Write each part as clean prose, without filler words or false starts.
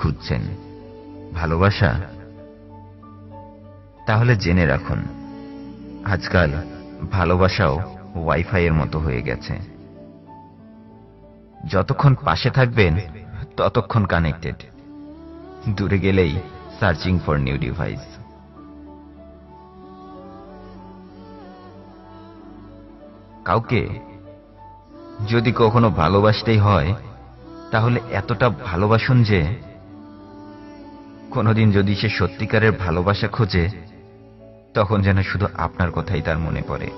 খুঁজছেন? ভালোবাসা? তাহলে জেনে রাখুন, আজকাল ভালোবাসাও ওয়াইফাই এর মতো হয়ে গেছে। যতক্ষণ পাশে থাকবেন ততক্ষণ কানেক্টেড, দূরে গেলেই সার্চিং ফর নিউ ডিভাইস। কাউকে যদি কখনো ভালোবাসতেই হয়, তাহলে এতটা ভালোবাসুন যে কোনোদিন যদি সে সত্যিকারের ভালোবাসা খোঁজে, তখন যেন শুধু আপনার কথাই তার মনে পড়ে।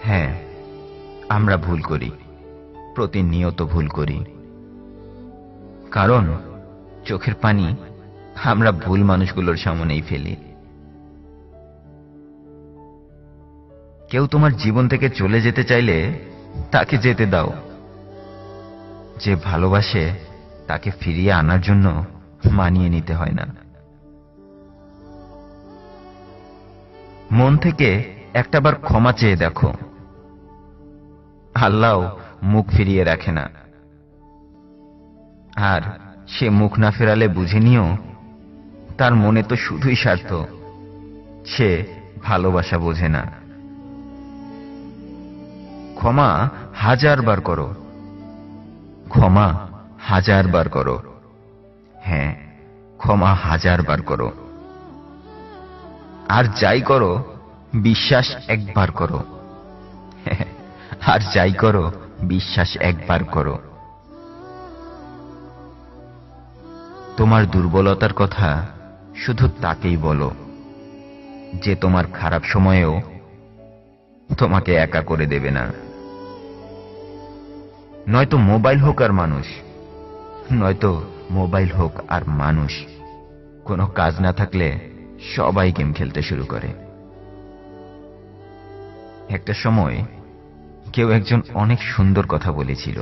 হ্যাঁ, আমরা ভুল করি, প্রতিনিয়ত ভুল করি। কারণ চোখের পানি আমরা ভুল মানুষগুলোর সামনেই ফেলি। কেউ তোমার জীবন থেকে চলে যেতে চাইলে তাকে যেতে দাও। যে ভালোবাসে তাকে ফিরিয়ে আনার জন্য মানিয়ে নিতে হয় না। মন থেকে একটাবার ক্ষমা চেয়ে দেখো, আল্লাহ মুখ ফিরিয়ে রাখে না। আর সে মুখ না ফেরালে বুঝে নিও, তার মনে তো শুধুই স্বার্থ, সে ভালোবাসা বোঝে না। ক্ষমা 1000 বার করো, ক্ষমা 1000 বার করো। হ্যাঁ, ক্ষমা 1000 বার করো। আর যাই করো, বিশ্বাস একবার করো। আর যাই করো, বিশ্বাস একবার করো। তোমার দুর্বলতার কথা শুধু তাকেই বলো, যে তোমার খারাপ সময়েও তোমাকে একা করে দেবে না। নয়তো মোবাইল হোক আর মানুষ, নয়তো মোবাইল হোক আর মানুষ, কোনো কাজ না থাকলে সবাই গেম খেলতে শুরু করে। একটা সময় কেউ একজন অনেক সুন্দর কথা বলেছিল,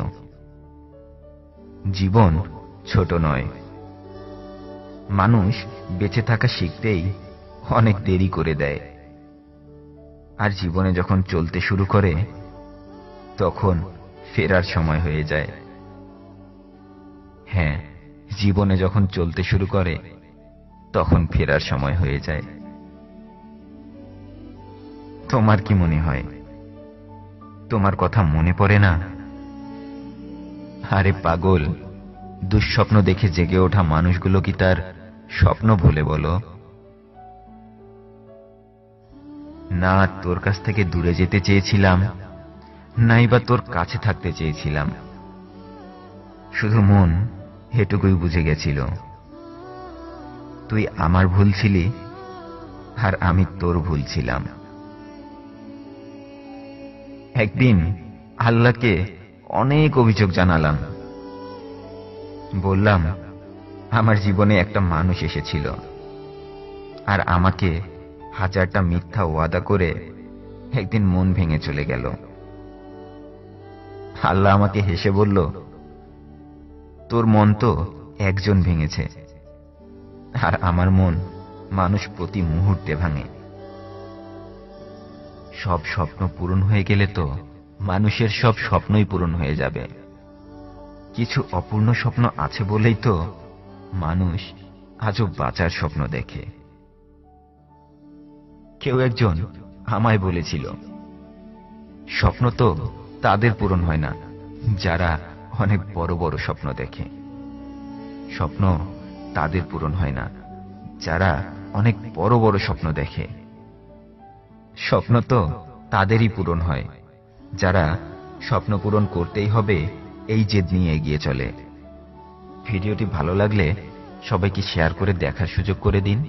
জীবন ছোট নয়, মানুষ বেঁচে থাকা শিখতেই অনেক দেরি করে দেয়। আর জীবনে যখন চলতে শুরু করে, তখন ফেরার সময় হয়ে যায়। হ্যাঁ, জীবনে যখন চলতে শুরু করে, তখন ফেরার সময় হয়ে যায়। তোমার কি মনে হয়, তোমার কথা মনে পড়ে না? আরে পাগল, দুঃস্বপ্ন দেখে জেগে ওঠা মানুষগুলো কি তার স্বপ্ন ভুলে বলো? না তোর কাছ থেকে দূরে যেতে চেয়েছিলাম, নাই বা তোর কাছে থাকতে চেয়েছিলাম, শুধু মন এটুকুই বুঝে গেছিল, তুই আমার ভুল ছিলি আর আমি তোর ভুল ছিলাম। একদিন আল্লাহকে অনেক অভিযোগ জানালাম, বললাম আমার জীবনে একটা মানুষ এসেছিল আর আমাকে 1000টা মিথ্যা ওয়াদা করে একদিন মন ভেঙে চলে গেল। আল্লাহ আমাকে হেসে বলল, তোর মন তো একজন ভেঙেছে, আর আমার মন মানুষ প্রতি মুহূর্তে ভাঙে। সব স্বপ্ন পূরণ হয়ে গেলে তো মানুষের সব স্বপ্নই পূরণ হয়ে যাবে। কিছু অপূর্ণ স্বপ্ন আছে বলেই তো মানুষ আজও বাঁচার স্বপ্ন দেখে। কেউ একজন আমায় বলেছিল, স্বপ্ন তো তাদের পূরণ হয় না যারা অনেক বড় বড় স্বপ্ন দেখে, স্বপ্ন তাদের পূরণ হয় না যারা অনেক বড় বড় স্বপ্ন দেখে, স্বপ্ন তো তাদেরই পূরণ হয় যারা স্বপ্ন পূরণ করতেই হবে এই জেদ নিয়ে এগিয়ে চলে। ভিডিওটি ভালো লাগলে সবাইকে শেয়ার করে দেখার সুযোগ করে দিন।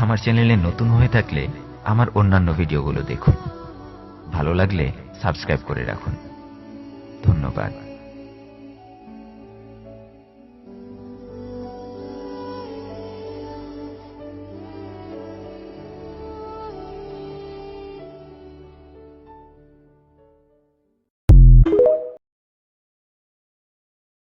আমার চ্যানেলে নতুন হয়ে থাকলে আমার অন্যান্য ভিডিওগুলো দেখুন। ভালো লাগলে সাবস্ক্রাইব করে রাখুন। ধন্যবাদ।